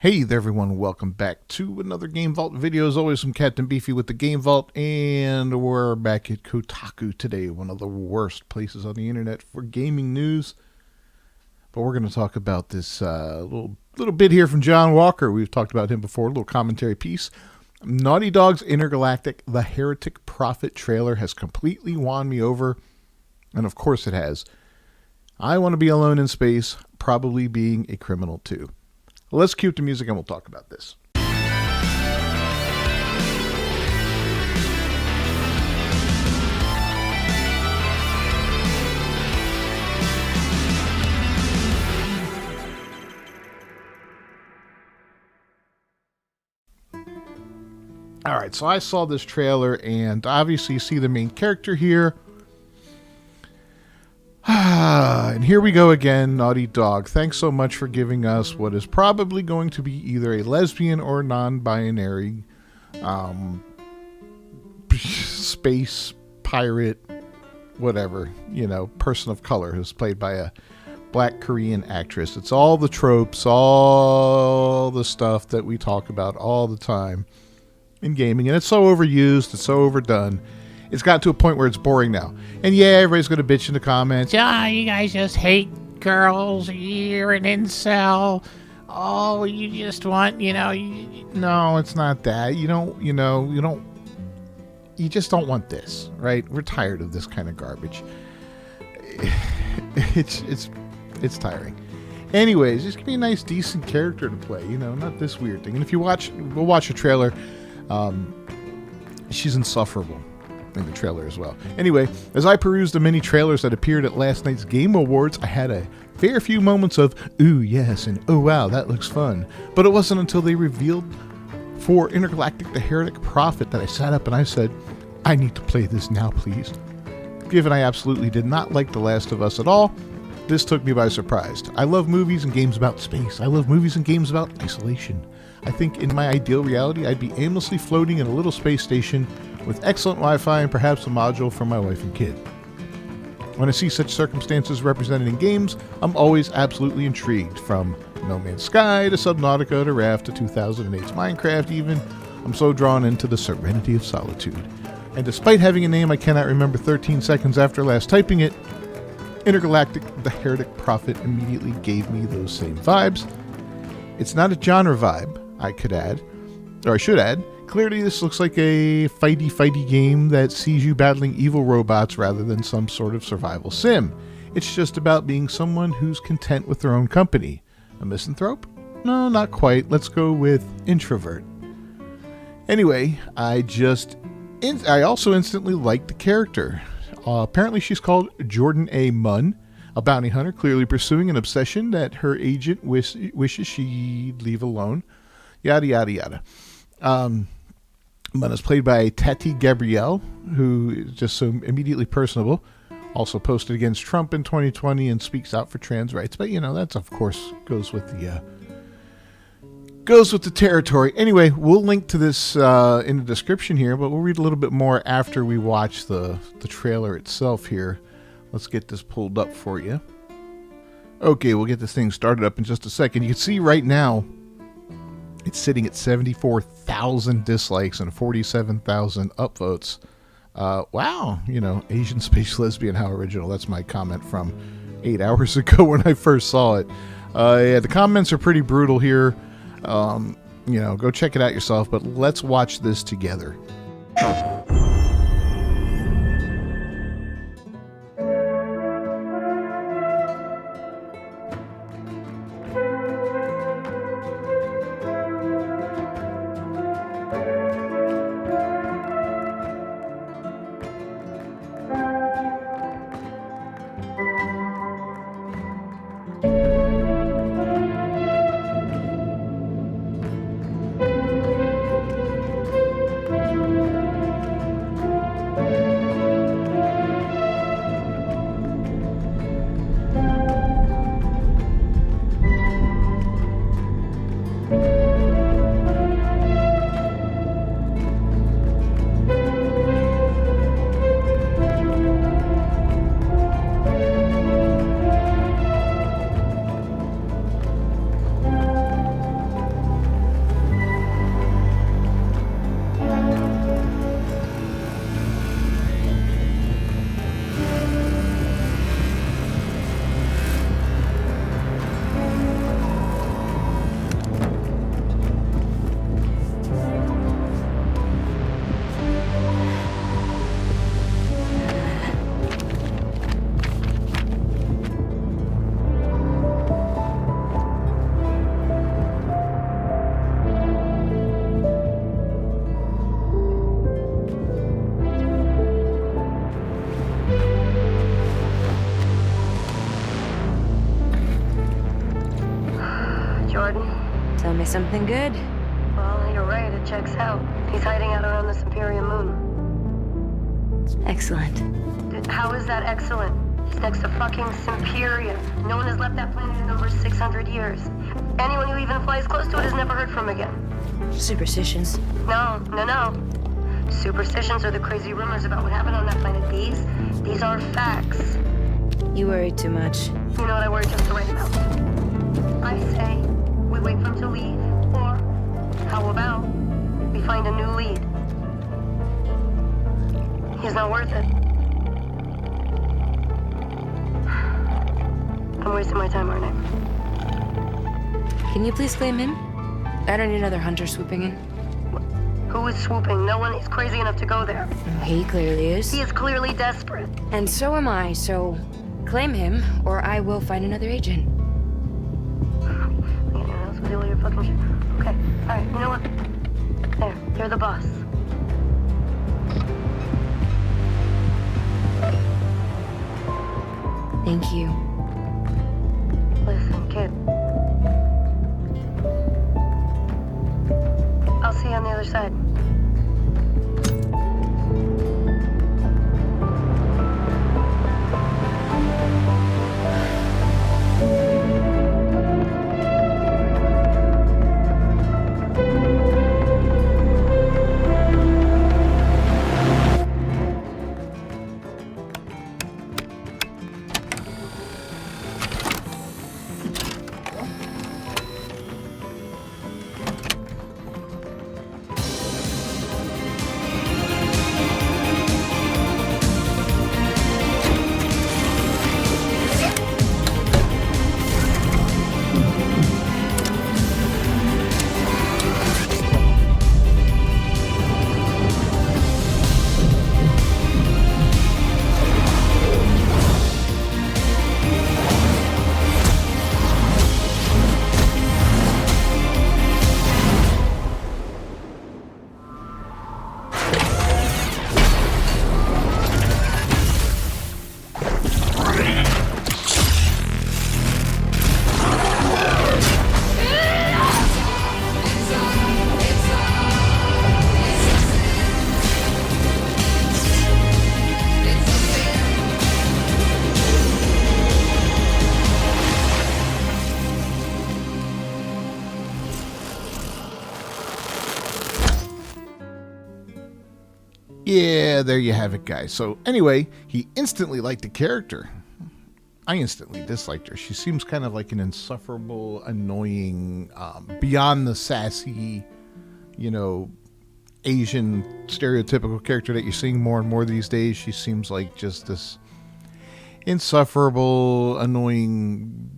Hey there everyone, welcome back to another Game Vault video. As always, I'm Captain Beefy with the Game Vault, and we're back at Kotaku today, one of the worst places on the internet for gaming news. But we're going to talk about this little bit here from John Walker. We've talked about him before, a little commentary piece. Naughty Dog's Intergalactic The Heretic Prophet trailer has completely won me over, and of course it has. I want to be alone in space, probably being a criminal too. Let's cue the music and we'll talk about this. Alright, so I saw this trailer and obviously you see the main character here. And here we go again, Naughty Dog. Thanks so much for giving us what is probably going to be either a lesbian or non-binary space pirate, whatever, person of color who's played by a black Korean actress. It's all the tropes, all the stuff that we talk about all the time in gaming, and it's so overused, it's so overdone. It's got to a point where it's boring now. And yeah, everybody's going to bitch in the comments. Yeah, you guys just hate girls. You're an incel. Oh, you just want, no, it's not that. You just don't want this, right? We're tired of this kind of garbage. It's tiring. Anyways, just give me a nice, decent character to play, not this weird thing. And if we'll watch the trailer. She's insufferable in the trailer as well. Anyway, as I perused the many trailers that appeared at last night's Game Awards, I had a fair few moments of, ooh, yes, and oh, wow, that looks fun. But it wasn't until they revealed for Intergalactic The Heretic Prophet that I sat up and I said, I need to play this now, please. Given I absolutely did not like The Last of Us at all, this took me by surprise. I love movies and games about space. I love movies and games about isolation. I think in my ideal reality, I'd be aimlessly floating in a little space station with excellent Wi-Fi and perhaps a module for my wife and kid. When I see such circumstances represented in games, I'm always absolutely intrigued. From No Man's Sky to Subnautica to Raft to 2008's Minecraft even, I'm so drawn into the serenity of solitude. And despite having a name I cannot remember 13 seconds after last typing it, Intergalactic The Heretic Prophet immediately gave me those same vibes. It's not a genre vibe, I should add. Clearly this looks like a fighty game that sees you battling evil robots rather than some sort of survival sim. It's just about being someone who's content with their own company. A misanthrope? No, not quite. Let's go with introvert. Anyway, I also instantly liked the character. Apparently she's called Jordan A. Munn, a bounty hunter clearly pursuing an obsession that her agent wishes she'd leave alone. Yada, yada, yada. Munn is played by Tati Gabrielle, who is just so immediately personable. Also posted against Trump in 2020 and speaks out for trans rights. But, that's, of course, goes with the territory. Anyway, we'll link to this in the description here, but we'll read a little bit more after we watch the trailer itself here. Let's get this pulled up for you. Okay, we'll get this thing started up in just a second. You can see right now, it's sitting at 74,000 dislikes and 47,000 upvotes. Wow, Asian space lesbian, how original. That's my comment from 8 hours ago when I first saw it. Yeah, the comments are pretty brutal here. Go check it out yourself, but let's watch this together. something good? Well, you're right, it checks out. He's hiding out around the Superior Moon. Excellent. How is that excellent? He's next to fucking Superior. No one has left that planet in over 600 years. Anyone who even flies close to it has never heard from again. Superstitions. No. Superstitions are the crazy rumors about what happened on that planet. These are facts. You worry too much. You know what I worry just the right amount. I say we wait for him to leave, or how about we find a new lead? He's not worth it. I'm wasting my time, aren't I? Can you please claim him? I don't need another hunter swooping in. Who is swooping? No one is crazy enough to go there. He clearly is. He is clearly desperate. And so am I, so claim him, or I will find another agent. Anyone else with all your fucking shit? Okay, alright, you know what? There, you're the boss. Thank you. Listen, kid. I'll see you on the other side. Yeah, there you have it, guys. So anyway, he instantly liked the character. I instantly disliked her. She seems kind of like an insufferable, annoying, beyond the sassy, Asian stereotypical character that you're seeing more and more these days. She seems like just this insufferable, annoying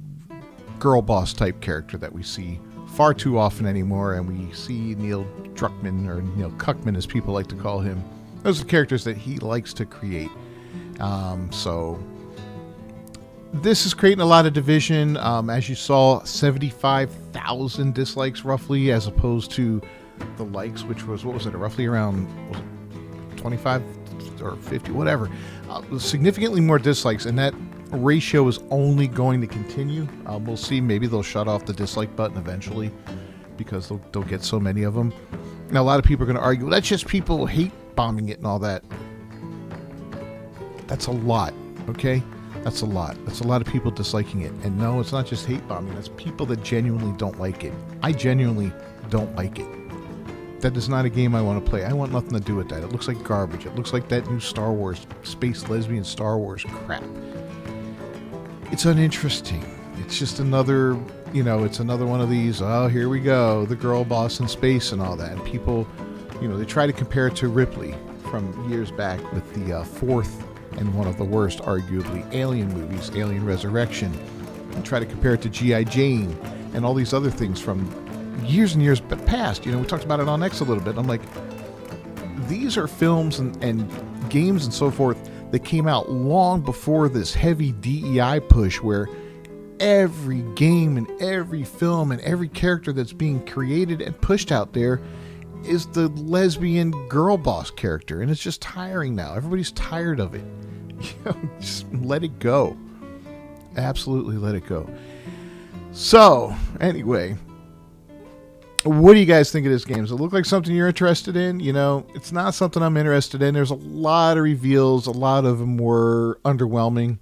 girl boss type character that we see far too often anymore, and we see Neil Druckman, or Neil Cuckman as people like to call him. Those are the characters that he likes to create. So this is creating a lot of division. As you saw, 75,000 dislikes roughly, as opposed to the likes, which was, what was it, roughly around 25 or 50, whatever. Significantly more dislikes, and that ratio is only going to continue. We'll see. Maybe they'll shut off the dislike button eventually, because they'll get so many of them. Now, a lot of people are going to argue, well, that's just people hate bombing it and all that. That's a lot, okay? That's a lot. That's a lot of people disliking it. And no, it's not just hate bombing. That's people that genuinely don't like it. I genuinely don't like it. That is not a game I want to play. I want nothing to do with that. It looks like garbage. It looks like that new Star Wars, space lesbian Star Wars crap. It's uninteresting. It's just another, it's another one of these, oh, here we go, the girl boss in space and all that. And people, they try to compare it to Ripley from years back with the fourth and one of the worst, arguably, Alien movies, Alien Resurrection. And try to compare it to G.I. Jane and all these other things from years and years past. We talked about it on X a little bit. I'm like, these are films and games and so forth that came out long before this heavy DEI push, where every game and every film and every character that's being created and pushed out there is the lesbian girl boss character, and it's just tiring now. Everybody's tired of it. Just let it go. Absolutely let it go. So, anyway, What do you guys think of this game? Does it look like something you're interested in? You know, it's not something I'm interested in. There's a lot of reveals. A lot of them were underwhelming.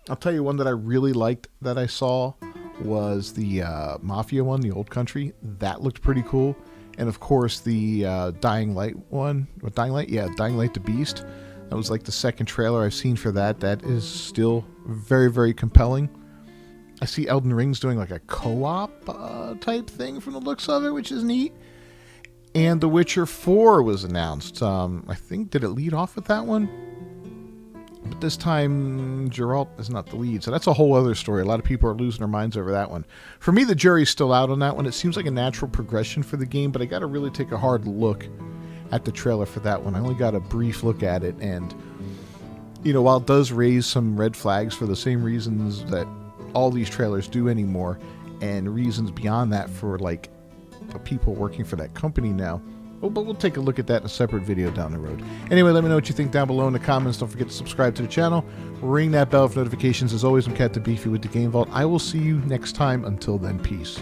I'll tell you one that I really liked that I saw was the Mafia one, the Old Country. That looked pretty cool. And of course the Dying Light one. What, Dying Light? Yeah, Dying Light the Beast. That was like the second trailer I've seen for that. That is still very, very compelling. I see Elden Ring's doing like a co-op type thing from the looks of it, which is neat. And The Witcher 4 was announced. I think, did it lead off with that one? But this time, Geralt is not the lead. So that's a whole other story. A lot of people are losing their minds over that one. For me, the jury's still out on that one. It seems like a natural progression for the game, but I got to really take a hard look at the trailer for that one. I only got a brief look at it. And, you know, while it does raise some red flags for the same reasons that all these trailers do anymore, and reasons beyond that for like the people working for that company now. But we'll take a look at that in a separate video down the road. Anyway, let me know what you think down below in the comments. Don't forget to subscribe to the channel. Ring that bell for notifications. As always, I'm Cat the Beefy with the Game Vault. I will see you next time. Until then, peace.